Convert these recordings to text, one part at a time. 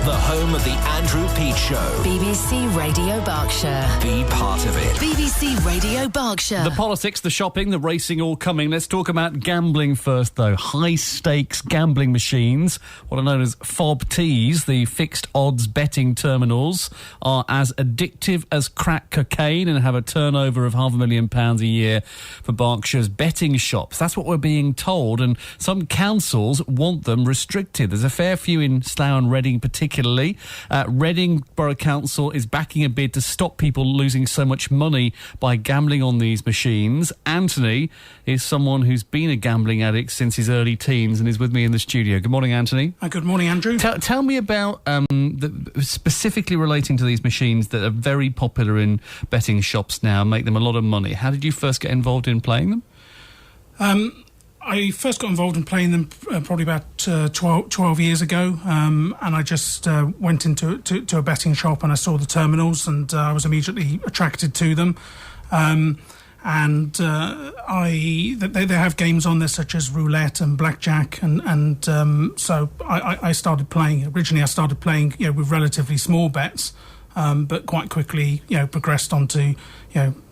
the home of the Andrew Peet Show. BBC Radio Berkshire. Be part of it. BBC Radio Berkshire. The politics, the shopping, the racing all coming. Let's talk about gambling first, though. High-stakes gambling machines, what are known as FOB-Ts, the fixed odds betting terminals, are as addictive as crack cocaine and have a turnover of £500,000 a year for Berkshire's betting shops. That's what we're being told, and some councils want them restricted. There's a fair few in Slough and Reading particularly. Reading Borough Council is backing a bid to stop people losing so much money by gambling on these machines. Anthony is someone who's been a gambling addict since his early teens and is with me in the studio. Good morning, Anthony. Good morning, Andrew. Tell me about specifically relating to these machines that are very popular in betting shops now and make them a lot of money. How did you first get involved in playing them? I first got involved in playing them probably about 12 years ago, and I just went into a betting shop and I saw the terminals and I was immediately attracted to them. They have games on there such as roulette and blackjack, and so I started playing. Originally, I started playing with relatively small bets, but quite quickly progressed onto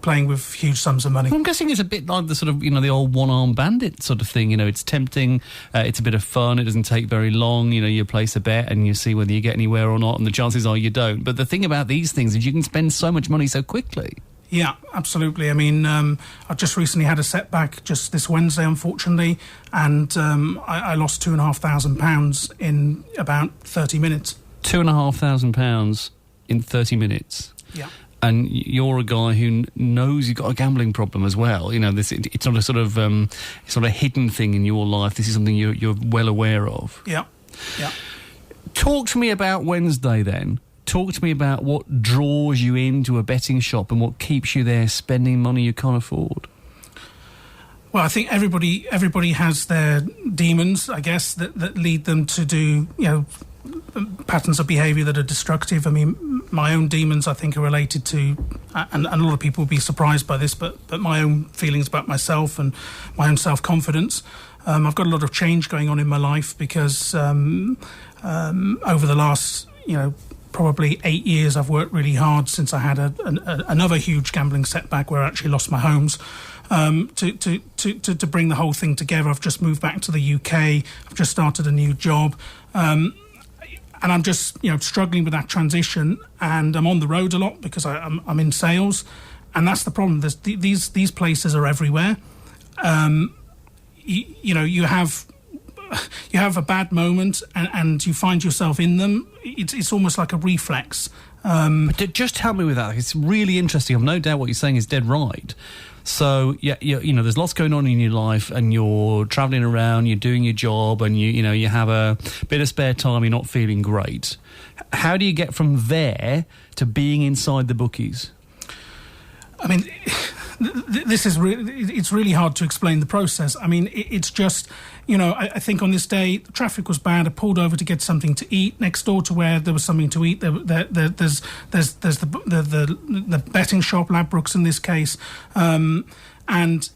playing with huge sums of money. I'm guessing it's a bit like the sort of, the old one-armed bandit sort of thing. It's tempting, it's a bit of fun, it doesn't take very long. You place a bet and you see whether you get anywhere or not, and the chances are you don't. But the thing about these things is you can spend so much money so quickly. Yeah, absolutely. I mean, I've just recently had a setback just this Wednesday, unfortunately, and I lost £2,500 in about 30 minutes. £2,500 in 30 minutes? Yeah. And you're a guy who knows you've got a gambling problem as well. It's not a sort of hidden thing in your life. This is something you're well aware of. Yeah, yeah. Talk to me about Wednesday then. Talk to me about what draws you into a betting shop and what keeps you there spending money you can't afford. Well, I think everybody has their demons, I guess, that lead them to do, patterns of behaviour that are destructive. I mean, my own demons, I think, are related to, and a lot of people will be surprised by this, but my own feelings about myself and my own self-confidence. I've got a lot of change going on in my life because over the last, probably 8 years, I've worked really hard since I had another huge gambling setback where I actually lost my homes. To bring the whole thing together. I've just moved back to the UK. I've just started a new job. And I'm just, struggling with that transition, and I'm on the road a lot because I'm in sales, and that's the problem. These places are everywhere. You have a bad moment, and you find yourself in them. It's almost like a reflex. But just help me with that. It's really interesting. I've no doubt what you're saying is dead right. So, there's lots going on in your life and you're travelling around, you're doing your job and you have a bit of spare time, you're not feeling great. How do you get from there to being inside the bookies? I mean, this is it's really hard to explain the process. I mean, it's just, I think on this day, the traffic was bad. I pulled over to get something to eat. Next door to where there was something to eat, there's the betting shop, Ladbrokes in this case, and it's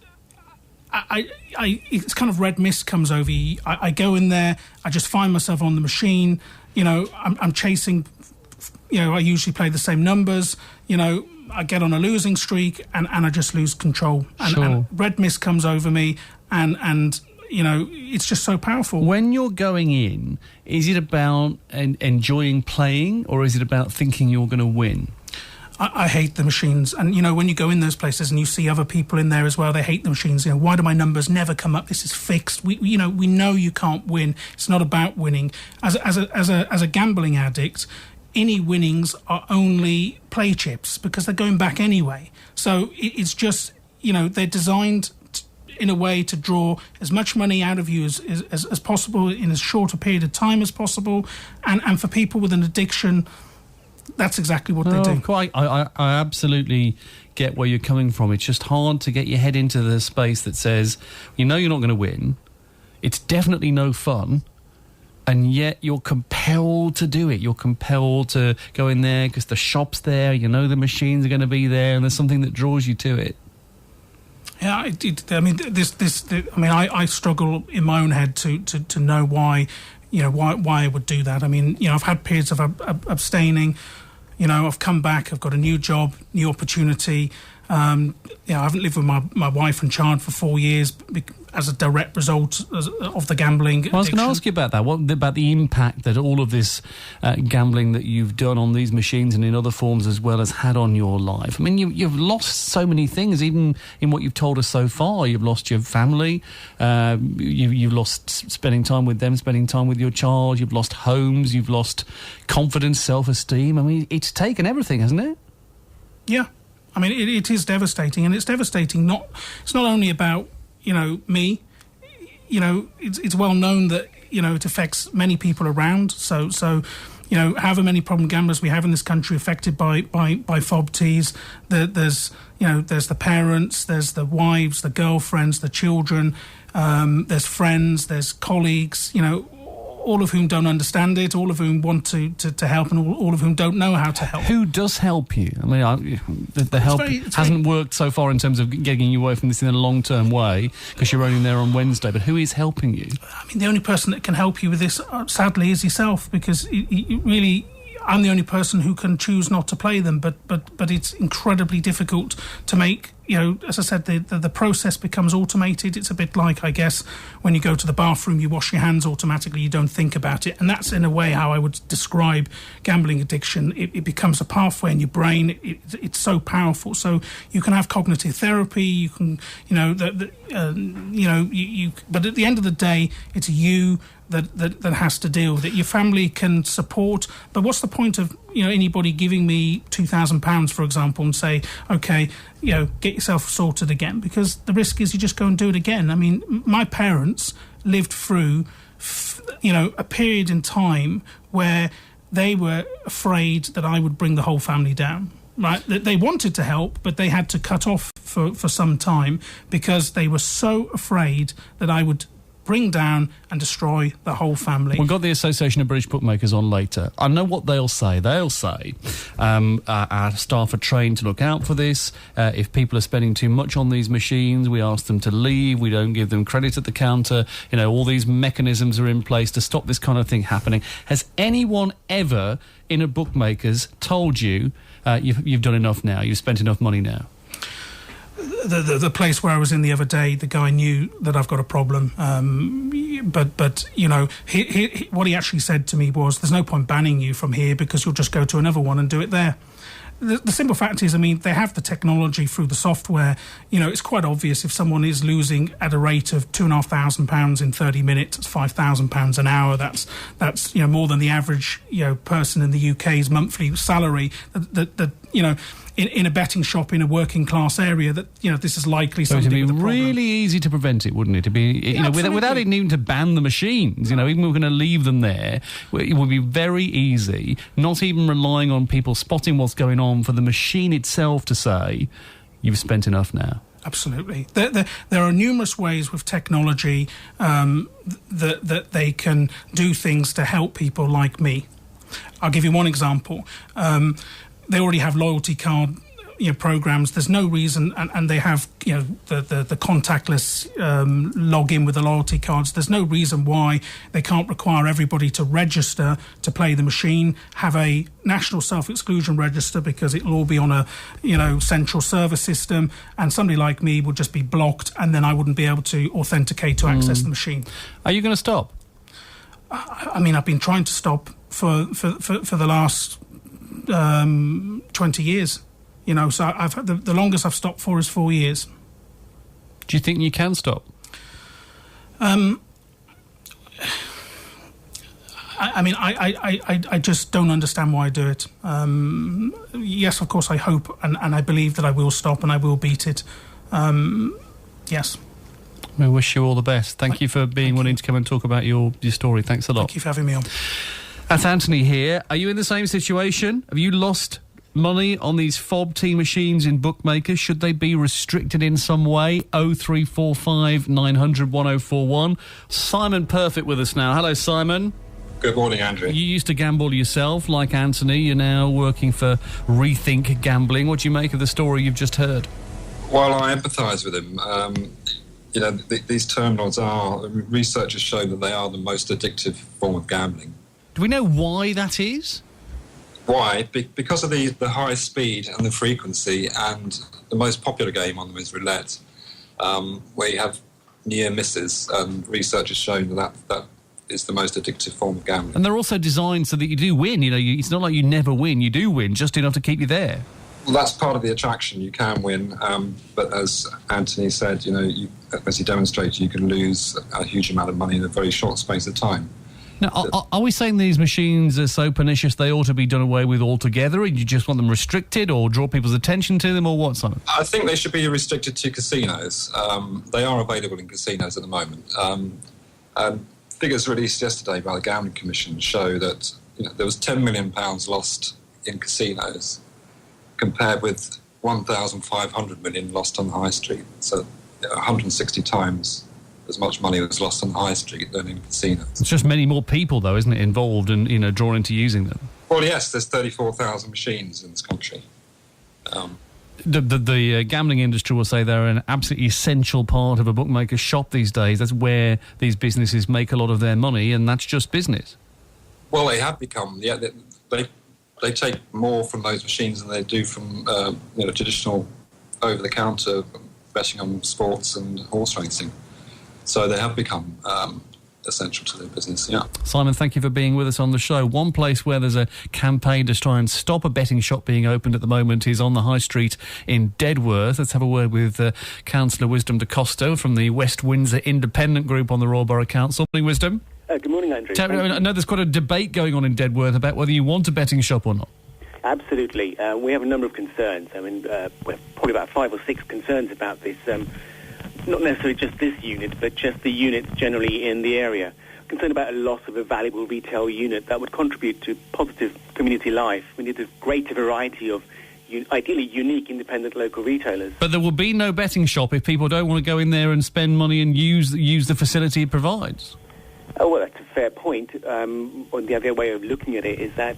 kind of red mist comes over you. I go in there, I just find myself on the machine. I'm chasing. I usually play the same numbers. I get on a losing streak and I just lose control. And red mist comes over me and it's just so powerful. When you're going in, is it about enjoying playing or is it about thinking you're going to win? I hate the machines. And, when you go in those places and you see other people in there as well, they hate the machines. Why do my numbers never come up? This is fixed. We know you can't win. It's not about winning. As a gambling addict, any winnings are only play chips because they're going back anyway. So it's just, they're designed in a way to draw as much money out of you as possible in as short a period of time as possible. And for people with an addiction, that's exactly what they do. Quite. I absolutely get where you're coming from. It's just hard to get your head into the space that says, you're not going to win. It's definitely no fun. And yet you're compelled to do it. You're compelled to go in there because the shop's there, the machines are going to be there, and there's something that draws you to it. Yeah, I struggle in my own head to know why I would do that. I mean, I've had periods of abstaining. I've come back. I've got a new job, new opportunity. I haven't lived with my wife and child for 4 years as a direct result of the gambling addiction. I was going to ask you about that. What about the impact that all of this gambling that you've done on these machines and in other forms as well has had on your life? I mean, you've lost so many things, even in what you've told us so far. You've lost your family. You've lost spending time with them, spending time with your child. You've lost homes. You've lost confidence, self-esteem. I mean, it's taken everything, hasn't it? Yeah. I mean, it is devastating, and it's devastating. It's not only about me. It's well known that it affects many people around. So however many problem gamblers we have in this country affected by FOBTs, there's the parents, there's the wives, the girlfriends, the children, there's friends, there's colleagues. All of whom don't understand it, all of whom want to help, and all of whom don't know how to help. Who does help you? I mean, the help hasn't worked so far in terms of getting you away from this in a long-term way, because you're only there on Wednesday, but who is helping you? I mean, the only person that can help you with this, sadly, is yourself, because really, I'm the only person who can choose not to play them, but it's incredibly difficult to make. As I said, the process becomes automated. It's a bit like, I guess, when you go to the bathroom, you wash your hands automatically, you don't think about it. And that's, in a way, how I would describe gambling addiction. It becomes a pathway in your brain. It's so powerful. So you can have cognitive therapy. You can, but at the end of the day, it's you that has to deal with it. Your family can support, but what's the point of anybody giving me £2,000, for example, and say, okay, get yourself sorted again? Because the risk is you just go and do it again. I mean, my parents lived through a period in time where they were afraid that I would bring the whole family down. Right, they wanted to help, but they had to cut off for some time because they were so afraid that I would bring down and destroy the whole family. We've got the Association of British Bookmakers on later. I know what they'll say. They'll say our staff are trained to look out for this. If people are spending too much on these machines, we ask them to leave. We don't give them credit at the counter. All these mechanisms are in place to stop this kind of thing happening. Has anyone ever in a bookmaker's told you you've done enough now, you've spent enough money now? The place where I was in the other day, the guy knew that I've got a problem, but what he actually said to me was, there's no point banning you from here because you'll just go to another one and do it there. The simple fact is, I mean, they have the technology through the software. It's quite obvious if someone is losing at a rate of £2,500 in 30 minutes, it's £5,000 an hour. That's more than the average person in the UK's monthly salary. In a betting shop in a working class area, that this is likely something. So it'd be really easy to prevent it, wouldn't it? To be without it needing to ban the machines. Even if we're going to leave them there, it would be very easy. Not even relying on people spotting what's going on, for the machine itself to say, "You've spent enough now." Absolutely. There are numerous ways with technology that they can do things to help people like me. I'll give you one example. They already have loyalty card programs. There's no reason, and they have the contactless login with the loyalty cards. There's no reason why they can't require everybody to register to play the machine, have a national self-exclusion register, because it'll all be on a central server system, and somebody like me would just be blocked, and then I wouldn't be able to authenticate to access the machine. Are you going to stop? I mean, I've been trying to stop for the last 20 years, so I've had the longest I've stopped for is 4 years. Do you think you can stop? I just don't understand why I do it. Yes, of course I hope and I believe that I will stop and I will beat it. Yes. We wish you all the best. Thank you for being willing to come and talk about your story. Thanks a lot. Thank you for having me on. That's Anthony here. Are you in the same situation? Have you lost money on these FOBT machines in bookmakers? Should they be restricted in some way? 0345 900 1041. Simon Perfect with us now. Hello, Simon. Good morning, Andrew. You used to gamble yourself, like Anthony. You're now working for Rethink Gambling. What do you make of the story you've just heard? Well, I empathise with him. These terminals research has shown that they are the most addictive form of gambling. Do we know why that is? Why? Because of the high speed and the frequency, and the most popular game on them is roulette, where you have near misses, and research has shown that is the most addictive form of gambling. And they're also designed so that you do win. It's not like you never win. You do win, just enough to keep you there. Well, that's part of the attraction. You can win, but as Anthony said, as he demonstrated, you can lose a huge amount of money in a very short space of time. Now, are we saying these machines are so pernicious they ought to be done away with altogether, and you just want them restricted, or draw people's attention to them, or what, Simon? I think they should be restricted to casinos. They are available in casinos at the moment. And figures released yesterday by the Gambling Commission show that there was £10 million lost in casinos, compared with 1,500 million lost on the high street. So 160 times as much money was lost on the high street than in casinos. It's just many more people, though, isn't it, involved and drawn into using them? Well, yes, there's 34,000 machines in this country. The gambling industry will say they're an absolutely essential part of a bookmaker's shop these days. That's where these businesses make a lot of their money, and that's just business. Well, they have become. Yeah, they take more from those machines than they do from traditional over-the-counter betting on sports and horse racing. So they have become essential to their business, yeah. Simon, thank you for being with us on the show. One place where there's a campaign to try and stop a betting shop being opened at the moment is on the High Street in Dedworth. Let's have a word with Councillor Wisdom Da Costa from the West Windsor Independent Group on the Royal Borough Council. Good morning, Wisdom. Good morning, Andrew. I know there's quite a debate going on in Dedworth about whether you want a betting shop or not. Absolutely. We have a number of concerns. I mean, we're probably about 5 or 6 concerns about this. Not necessarily just this unit, but just the units generally in the area. Concerned about a loss of a valuable retail unit that would contribute to positive community life. We need a greater variety of ideally unique independent local retailers. But there will be no betting shop if people don't want to go in there and spend money and use the facility it provides. Oh, well, that's a fair point. Or the other way of looking at it is that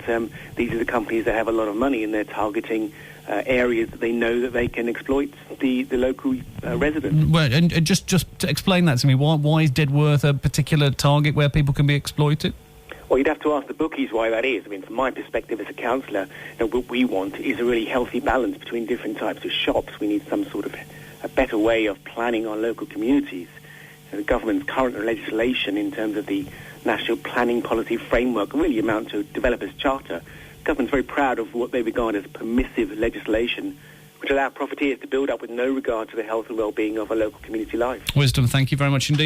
these are the companies that have a lot of money and they're targeting areas that they know that they can exploit the local residents. Well, and just to explain that to me, why is Dedworth a particular target where people can be exploited? Well, you'd have to ask the bookies why that is. I mean, from my perspective as a councillor, what we want is a really healthy balance between different types of shops. We need some sort of a better way of planning our local communities. The government's current legislation in terms of the National Planning Policy Framework really amount to Developers' Charter. The government's very proud of what they regard as permissive legislation, which allow profiteers to build up with no regard to the health and well-being of a local community life. Wisdom, thank you very much indeed.